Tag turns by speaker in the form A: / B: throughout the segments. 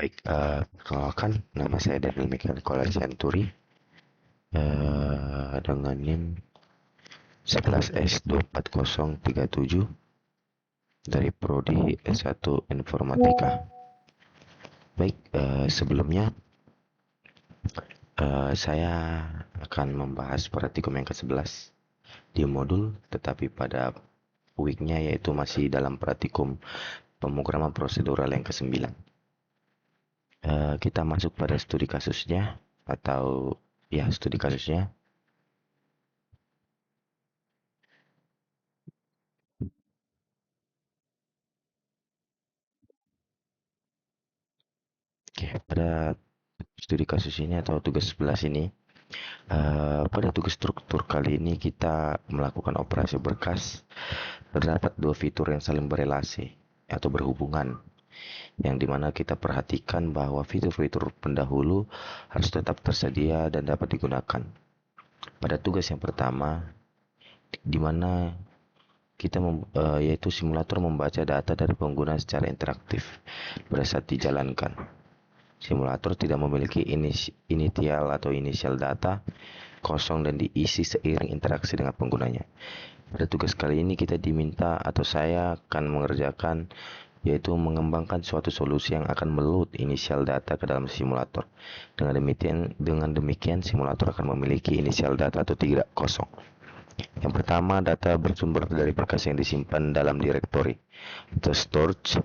A: Baik, perkenalkan nama saya Daniel Mikael Kolasianturi dengan NIM 11S24037 dari Prodi S1 Informatika. Baik, sebelumnya saya akan membahas praktikum yang ke-11 di modul, tetapi pada weeknya yaitu masih dalam praktikum pemrograman prosedural yang ke-9. Kita masuk pada studi kasusnya atau ya studi kasusnya. Oke, pada studi kasus ini atau tugas 11 ini, pada tugas struktur kali ini kita melakukan operasi berkas. Terdapat dua fitur yang saling berelasi atau berhubungan, yang dimana kita perhatikan bahwa fitur-fitur pendahulu harus tetap tersedia dan dapat digunakan. Pada tugas yang pertama, dimana yaitu simulator membaca data dari pengguna secara interaktif pada saat dijalankan. Simulator tidak memiliki initial atau initial data kosong dan diisi seiring interaksi dengan penggunanya. Pada tugas kali ini kita diminta atau saya akan mengerjakan yaitu mengembangkan suatu solusi yang akan meload initial data ke dalam simulator. Dengan demikian simulator akan memiliki initial data atau tidak kosong. Yang pertama, data bersumber dari berkas yang disimpan dalam directory atau storage,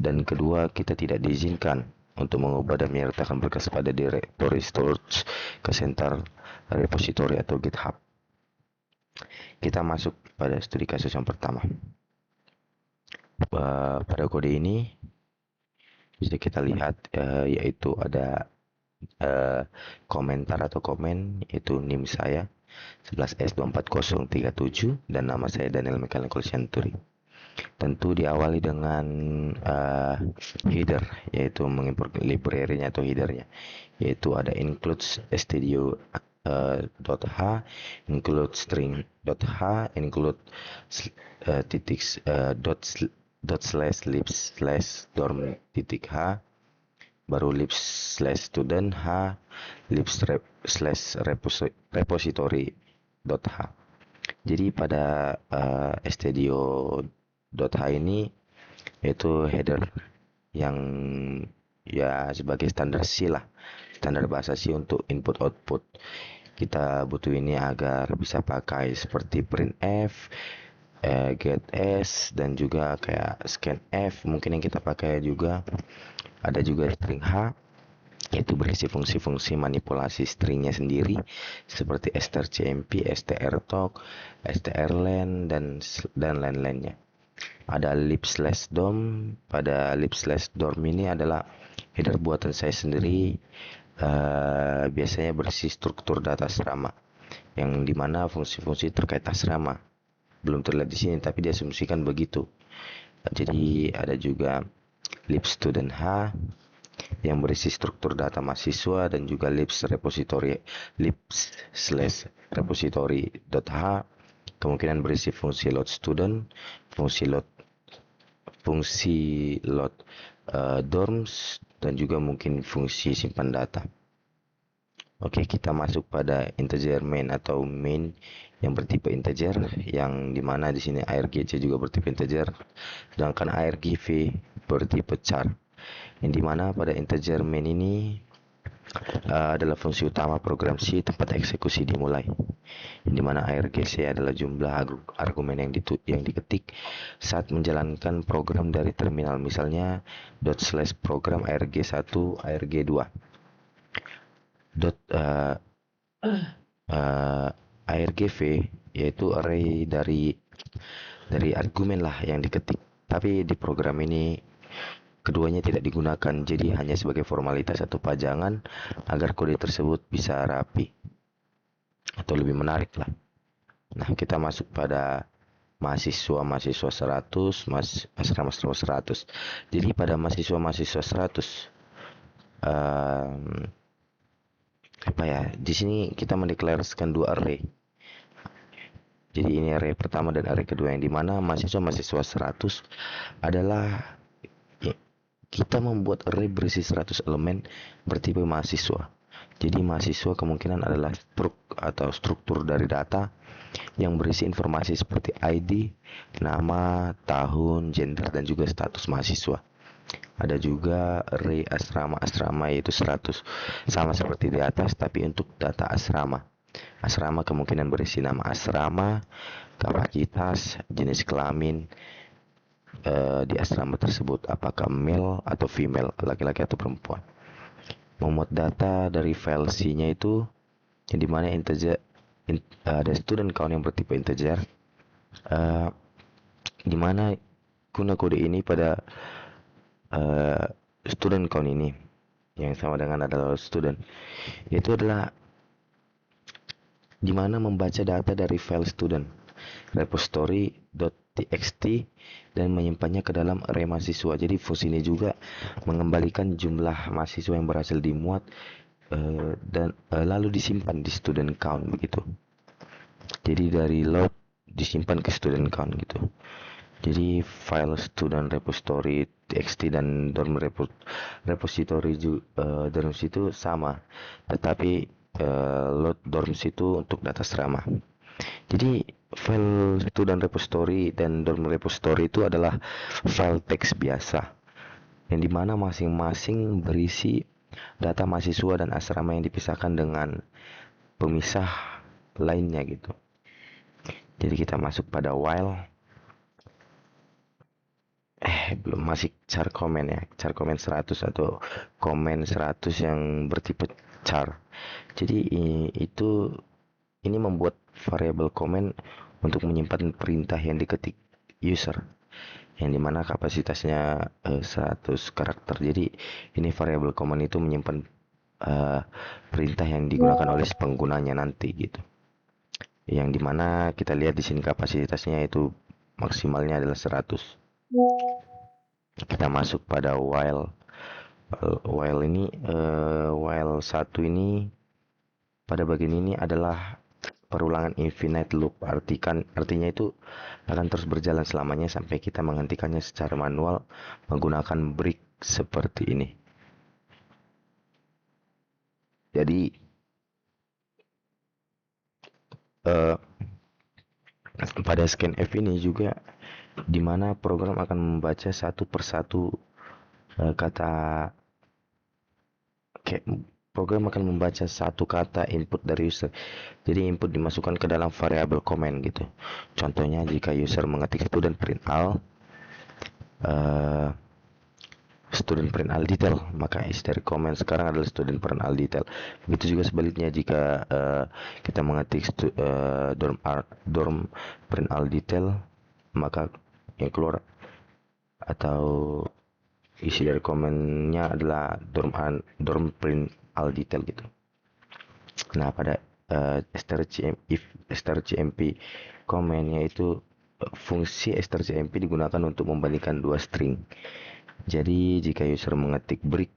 A: dan kedua, kita tidak diizinkan untuk mengubah dan menyertakan berkas pada directory storage ke center repository atau GitHub. Kita masuk pada studi kasus yang pertama. Pada kode ini bisa kita lihat yaitu ada komentar atau komen, yaitu NIM saya 11S24037 dan nama saya Daniel Mikael Kolasianturi. Tentu diawali dengan header, yaitu mengimport library-nya atau headernya, yaitu ada includes studio .h, include string.h, include dot slash libs slash dorm titik h, baru libs slash student h, libs slash repository dot h. Jadi pada studio.h ini yaitu header yang ya sebagai standar C lah, standar bahasa C untuk input output. Kita butuh ini agar bisa pakai seperti printf, getS, dan juga kayak scanf. Mungkin yang kita pakai juga ada juga string h, yaitu berisi fungsi-fungsi manipulasi stringnya sendiri seperti strcmp, strtalk, strlen, dan lain-lainnya. Ada lib/dom. Pada lib/dom ini adalah header buatan saya sendiri, biasanya berisi struktur data asrama, yang dimana fungsi-fungsi terkait asrama belum terlihat di sini, tapi diasumsikan begitu. Jadi ada juga libstudent h yang berisi struktur data mahasiswa, dan juga libs repository.h kemungkinan berisi fungsi load student, fungsi load dorms, dan juga mungkin fungsi simpan data. Oke, kita masuk pada integer main atau main yang bertipe integer, yang dimana di sini argc juga bertipe integer, sedangkan argv bertipe char, yang dimana pada integer main ini adalah fungsi utama program C tempat eksekusi dimulai, yang dimana argc adalah jumlah argumen yang diketik saat menjalankan program dari terminal, misalnya ./program arg1 arg2 argv yaitu array dari argumen lah yang diketik, tapi di program ini keduanya tidak digunakan, jadi hanya sebagai formalitas atau pajangan agar kode tersebut bisa rapi atau lebih menarik lah. Nah, kita masuk pada mahasiswa 100, asrama 100. Jadi pada mahasiswa 100, di sini kita mendeklarasikan dua array. Jadi ini array pertama dan array kedua, yang dimana mahasiswa 100 adalah kita membuat array berisi 100 elemen bertipe mahasiswa. Jadi mahasiswa kemungkinan adalah struktur dari data yang berisi informasi seperti ID, nama, tahun, gender, dan juga status mahasiswa. Ada juga array asrama. Asrama yaitu 100, sama seperti di atas tapi untuk data asrama. Asrama kemungkinan berisi nama asrama, kapasitas, jenis kelamin di asrama tersebut, apakah male atau female, laki-laki atau perempuan. Memuat data dari file C-nya itu yang dimana integer, ada student count yang bertipe integer, dimana guna kode ini pada student count ini yang sama dengan adalah student, itu adalah dimana membaca data dari file student repository.txt dan menyimpannya ke dalam array mahasiswa. Jadi fungsi ini juga mengembalikan jumlah mahasiswa yang berhasil dimuat dan lalu disimpan di student count begitu. Jadi dari load disimpan ke student count gitu. Jadi file student repository txt dan dorm repository dorms itu sama, tetapi load dorms itu untuk data asrama. Jadi file student repository dan dorm repository itu adalah file teks biasa yang dimana masing-masing berisi data mahasiswa dan asrama yang dipisahkan dengan pemisah lainnya gitu. Jadi kita masuk pada while. Belum, masih char comment ya, char comment 100 atau comment 100 yang bertipe char. Jadi ini membuat variabel comment untuk menyimpan perintah yang diketik user, yang dimana kapasitasnya 100 karakter. Jadi ini variabel comment itu menyimpan perintah yang digunakan oleh penggunanya nanti gitu. Yang dimana kita lihat di sini kapasitasnya itu maksimalnya adalah 100. Kita masuk pada while. While ini while satu ini pada bagian ini adalah perulangan infinite loop. Artinya itu akan terus berjalan selamanya sampai kita menghentikannya secara manual menggunakan break seperti ini. Jadi pada scanf ini juga dimana program akan membaca satu persatu program akan membaca satu kata input dari user. Jadi input dimasukkan ke dalam variabel comment gitu. Contohnya jika user mengetik student print all detail, maka isi dari comment sekarang adalah student print all detail. Begitu juga sebaliknya jika kita mengetik dorm print all detail, maka yang keluar atau isi dari komennya adalah dorm print all detail gitu. Nah pada strcmp comment yaitu fungsi strcmp digunakan untuk membandingkan dua string. Jadi jika user mengetik break,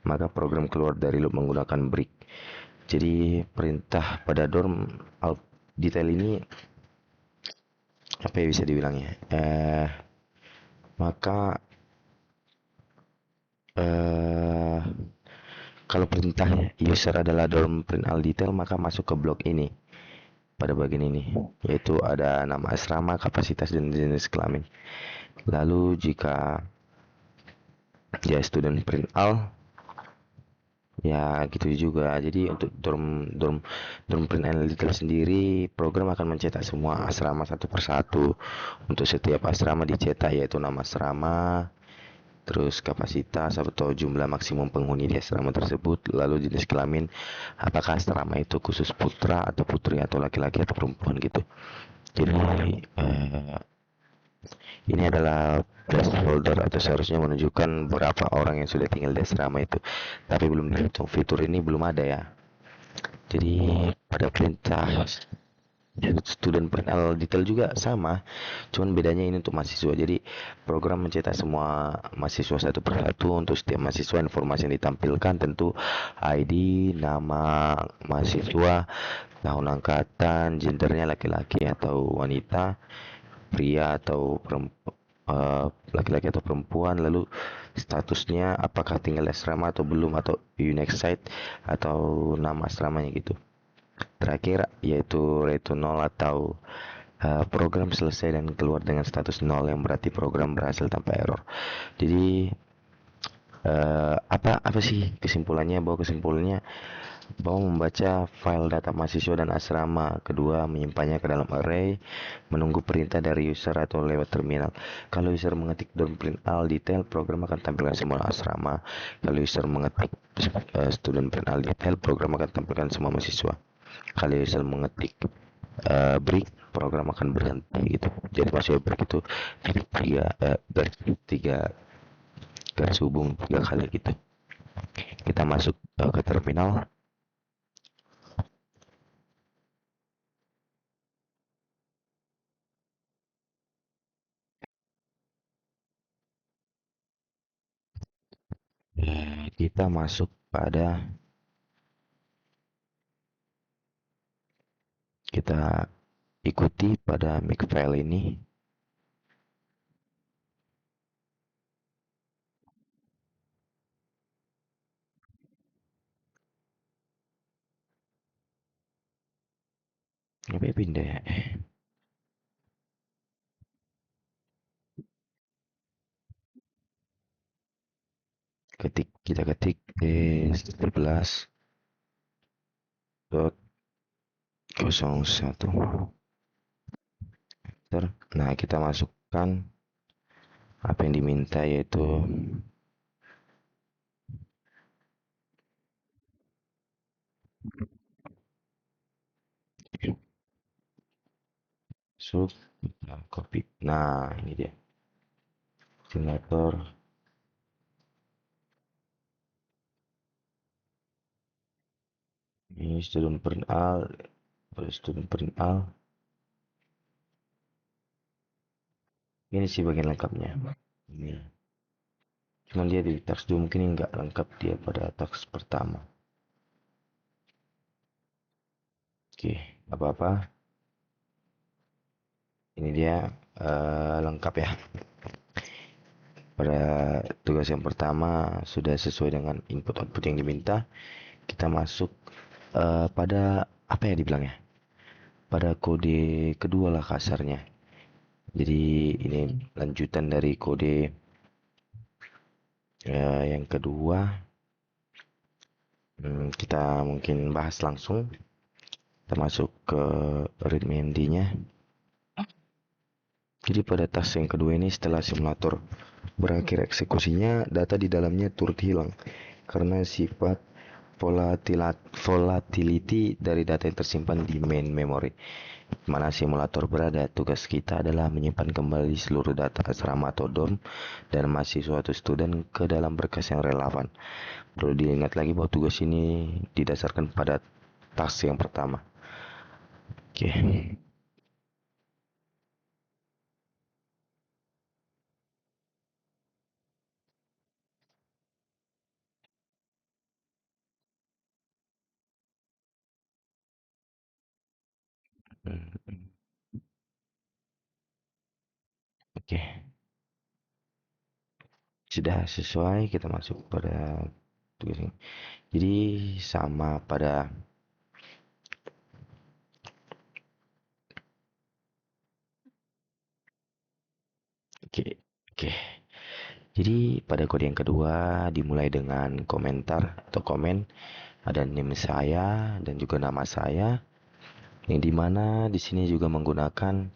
A: maka program keluar dari loop menggunakan break. Jadi perintah pada dorm all detail ini apa ya bisa dibilangnya, maka kalau perintahnya user adalah dorm print all detail, maka masuk ke blok ini pada bagian ini, yaitu ada nama asrama, kapasitas, dan jenis kelamin. Lalu jika ya student print all, ya gitu juga. Jadi untuk dorm print all detail sendiri, program akan mencetak semua asrama satu persatu. Untuk setiap asrama dicetak yaitu nama asrama, terus kapasitas atau jumlah maksimum penghuni di asrama tersebut, lalu jenis kelamin, apakah asrama itu khusus putra atau putri atau laki-laki atau perempuan gitu. Jadi ini adalah placeholder atau seharusnya menunjukkan berapa orang yang sudah tinggal di asrama itu, tapi belum dihitung. Fitur ini belum ada ya. Jadi pada perintah student print all detail juga sama, cuman bedanya ini untuk mahasiswa. Jadi program mencetak semua mahasiswa satu persatu. Untuk setiap mahasiswa informasi yang ditampilkan tentu ID, nama mahasiswa, tahun angkatan, gendernya laki-laki atau wanita, pria atau laki-laki atau perempuan, lalu statusnya apakah tinggal di asrama atau belum, atau unique site atau nama asramanya gitu. Terakhir yaitu rate nol atau program selesai dan keluar dengan status nol, yang berarti program berhasil tanpa error. Jadi apa sih kesimpulannya? Bahwa membaca file data mahasiswa dan asrama, kedua menyimpannya ke dalam array, menunggu perintah dari user atau lewat terminal. Kalau user mengetik print all detail, program akan tampilkan semua asrama. Kalau user mengetik student print all detail, program akan tampilkan semua mahasiswa. Kalau user mengetik break, program akan berhenti gitu. Jadi mahasiswa break itu tiga garis hubung 3 kali gitu. Kita masuk ke terminal. Kita masuk pada kita ikuti pada makefile ini. Apa pindah ya? Kita ketik d11.01. Nah, kita masukkan apa yang diminta, yaitu sub, kita copy. Nah, ini dia simulator. Ini student print al. Ini sih bagian lengkapnya. Ini. Cuman dia di task 2 mungkin nggak lengkap dia pada task pertama. Oke, apa-apa. Ini dia lengkap ya. Pada tugas yang pertama sudah sesuai dengan input output yang diminta. Kita masuk pada apa ya dibilangnya? Pada kode kedua lah kasarnya. Jadi ini lanjutan dari kode yang kedua. Kita mungkin bahas langsung. Kita masuk ke readme-md-nya. Jadi pada task yang kedua ini, setelah simulator berakhir eksekusinya, data di dalamnya turut hilang karena sifat volatility dari data yang tersimpan di main memory. Mana simulator berada, tugas kita adalah menyimpan kembali seluruh data asrama atau dorm dan mahasiswa atau student ke dalam berkas yang relevan. Perlu diingat lagi bahwa tugas ini didasarkan pada task yang pertama. Oke. Hmm, Oke. Sudah sesuai, kita masuk pada tugas ini. Jadi sama pada oke. Oke. Jadi pada kode yang kedua dimulai dengan komentar atau komen, ada name saya dan juga nama saya, yang dimana di sini juga menggunakan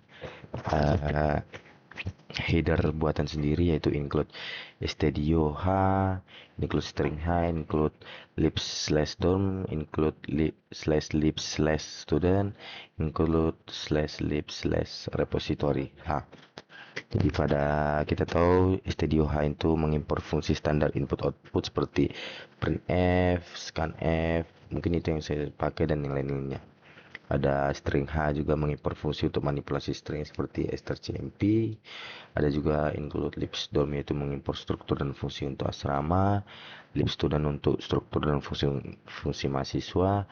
A: uh, header buatan sendiri, yaitu include studio h, include string h, include lib slash dorm, include lib slash student, include slash lib slash repository h. Jadi pada kita tahu Studio H itu mengimpor fungsi standar input output seperti printf, scanf, mungkin itu yang saya pakai dan yang lain-lainnya. Ada string H juga mengimpor fungsi untuk manipulasi string seperti strcmp. Ada juga include libsdom, yaitu mengimpor struktur dan fungsi untuk asrama, libstudent untuk struktur dan fungsi mahasiswa.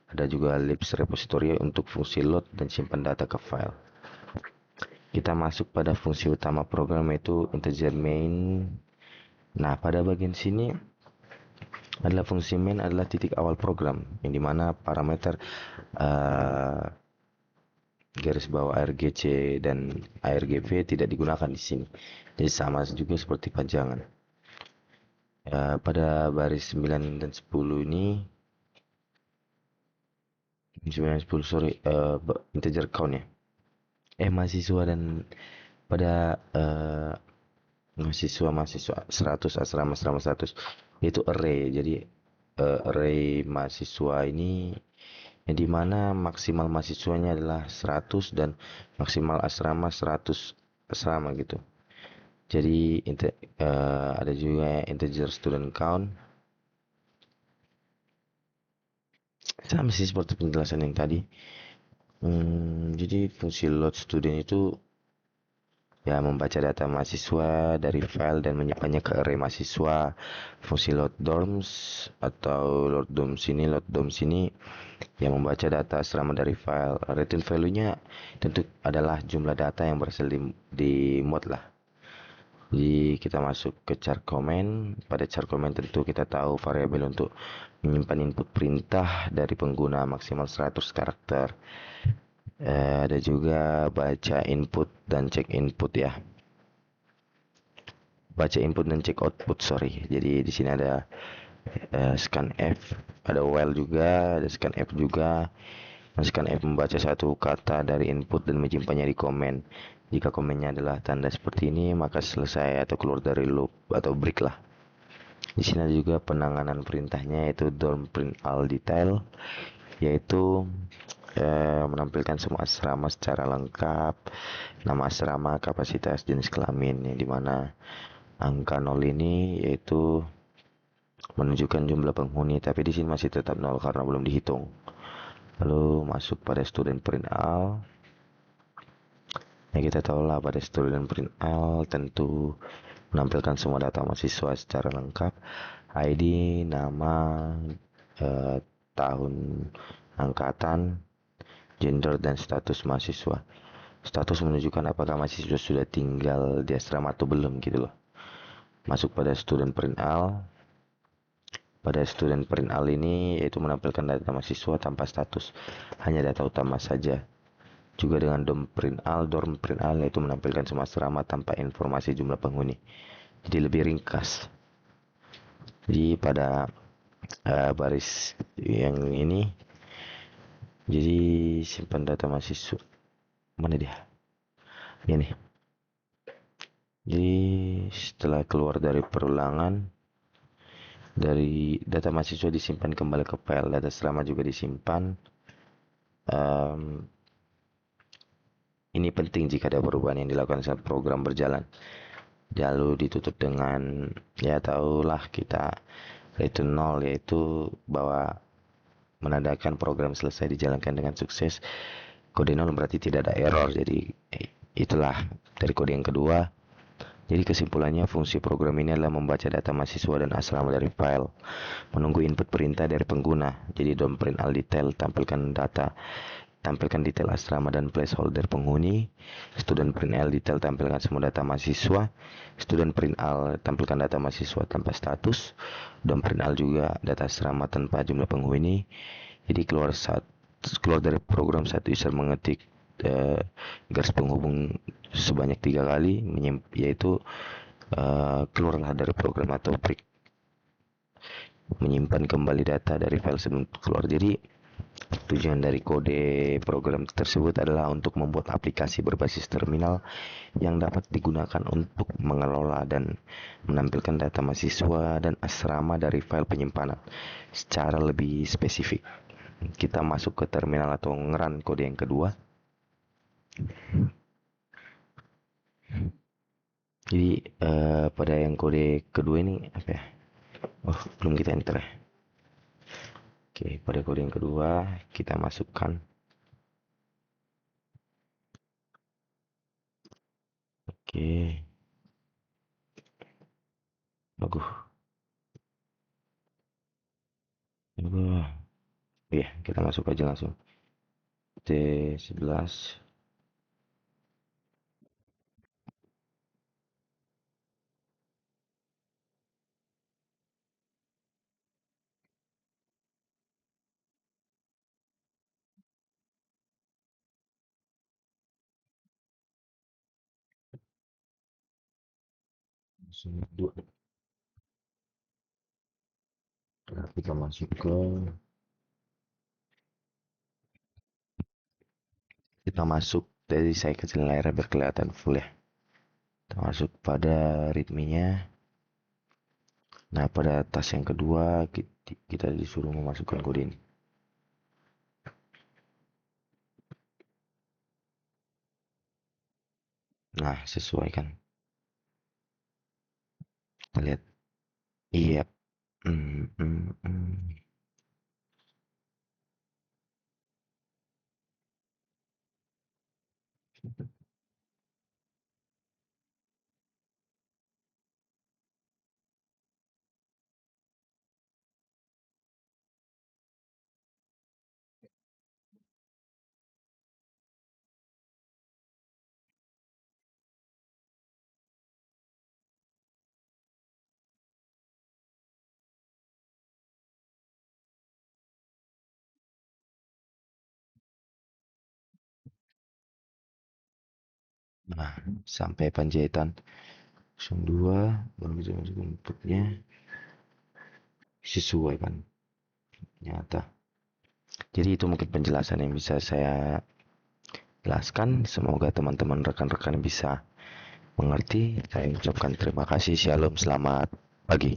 A: Ada juga libs repository untuk fungsi load dan simpan data ke file. kita masuk pada fungsi utama program yaitu integer main. Nah, pada bagian sini adalah fungsi main adalah titik awal program yang dimana parameter uh, garis bawah argc dan argv tidak digunakan di sini. Jadi sama juga seperti pajangan. Pada baris 9 dan 10 ini 9 dan 10 sorry, integer count ya. Mahasiswa dan pada mahasiswa 100 asrama 100 itu array. Jadi array mahasiswa ini yang dimana maksimal mahasiswanya adalah 100 dan maksimal asrama 100 asrama gitu. Jadi ada juga integer student count. Sama sih seperti penjelasan yang tadi. Jadi fungsi load student itu ya membaca data mahasiswa dari file dan menyimpannya ke array mahasiswa. Fungsi load dorms atau load dorms ini yang membaca data asrama dari file. Return value-nya tentu adalah jumlah data yang berasal di mod lah. Jadi kita masuk ke char comment. Pada char comment tentu kita tahu variabel untuk menyimpan input perintah dari pengguna maksimal 100 karakter. Ada juga baca input dan cek input ya. Baca input dan cek output, sorry. Jadi di sini ada scanf, ada while juga, ada scanf juga. Scanf membaca satu kata dari input dan menyimpannya di komen. Jika komennya adalah tanda seperti ini, maka selesai atau keluar dari loop atau break lah. Di sini ada juga penanganan perintahnya yaitu dorm print all detail, yaitu menampilkan semua asrama secara lengkap, nama asrama, kapasitas, jenis kelamin, yang dimana angka 0 ini yaitu menunjukkan jumlah penghuni, tapi di sini masih tetap 0 karena belum dihitung. Lalu masuk pada student print all. Ya kita tahu lah pada student print all tentu menampilkan semua data mahasiswa secara lengkap, ID, nama, tahun angkatan, gender, dan status mahasiswa. Status menunjukkan apakah mahasiswa sudah tinggal di asrama atau belum gitu loh. Masuk pada student print all. Pada student print all ini yaitu menampilkan data mahasiswa tanpa status, hanya data utama saja. Juga dengan dorm print all yaitu menampilkan semua asrama tanpa informasi jumlah penghuni. Jadi lebih ringkas. Jadi pada baris yang ini, jadi simpan data mahasiswa. Mana dia? Ini. Jadi setelah keluar dari perulangan, dari data mahasiswa disimpan kembali ke file, data asrama juga disimpan. Ini penting jika ada perubahan yang dilakukan saat program berjalan. Lalu ditutup dengan ya tahulah kita return 0, yaitu bahwa menandakan program selesai dijalankan dengan sukses. Kode 0 berarti tidak ada error. Jadi itulah dari kode yang kedua. Jadi kesimpulannya fungsi program ini adalah membaca data mahasiswa dan asrama dari file, menunggu input perintah dari pengguna. Jadi don't print all detail, tampilkan detail asrama dan placeholder penghuni. Student print all detail, tampilkan semua data mahasiswa. Student print all, tampilkan data mahasiswa tanpa status. Don't print all juga data asrama tanpa jumlah penghuni. Jadi keluar dari program satu user mengetik garis penghubung sebanyak 3 kali, yaitu keluarlah dari program atau break, menyimpan kembali data dari file sebelum keluar. Jadi tujuan dari kode program tersebut adalah untuk membuat aplikasi berbasis terminal yang dapat digunakan untuk mengelola dan menampilkan data mahasiswa dan asrama dari file penyimpanan secara lebih spesifik. Kita masuk ke terminal atau ngeran kode yang kedua. Jadi pada yang kode kedua ini apa ya? Oh, belum kita enter ya. Oke, pada kode yang kedua kita masukkan. Oke. Bagus. Iya, kita masuk aja langsung. T11 dua. Nah, kita masuk ke kita masuk dari saya kecil layar biar kelihatan full ya. Kita masuk pada ritmenya. Nah, pada tas yang kedua kita disuruh memasukkan kode ini. Nah, sesuai kan? Kita lihat. Iya. Hmm, hmm, hmm. Nah, sampai penjahitan 02 baru bisa masuk inputnya sesuai kan nyata. Jadi itu mungkin penjelasan yang bisa saya jelaskan. Semoga teman-teman rekan-rekan bisa mengerti. Saya ucapkan terima kasih. Shalom, selamat pagi.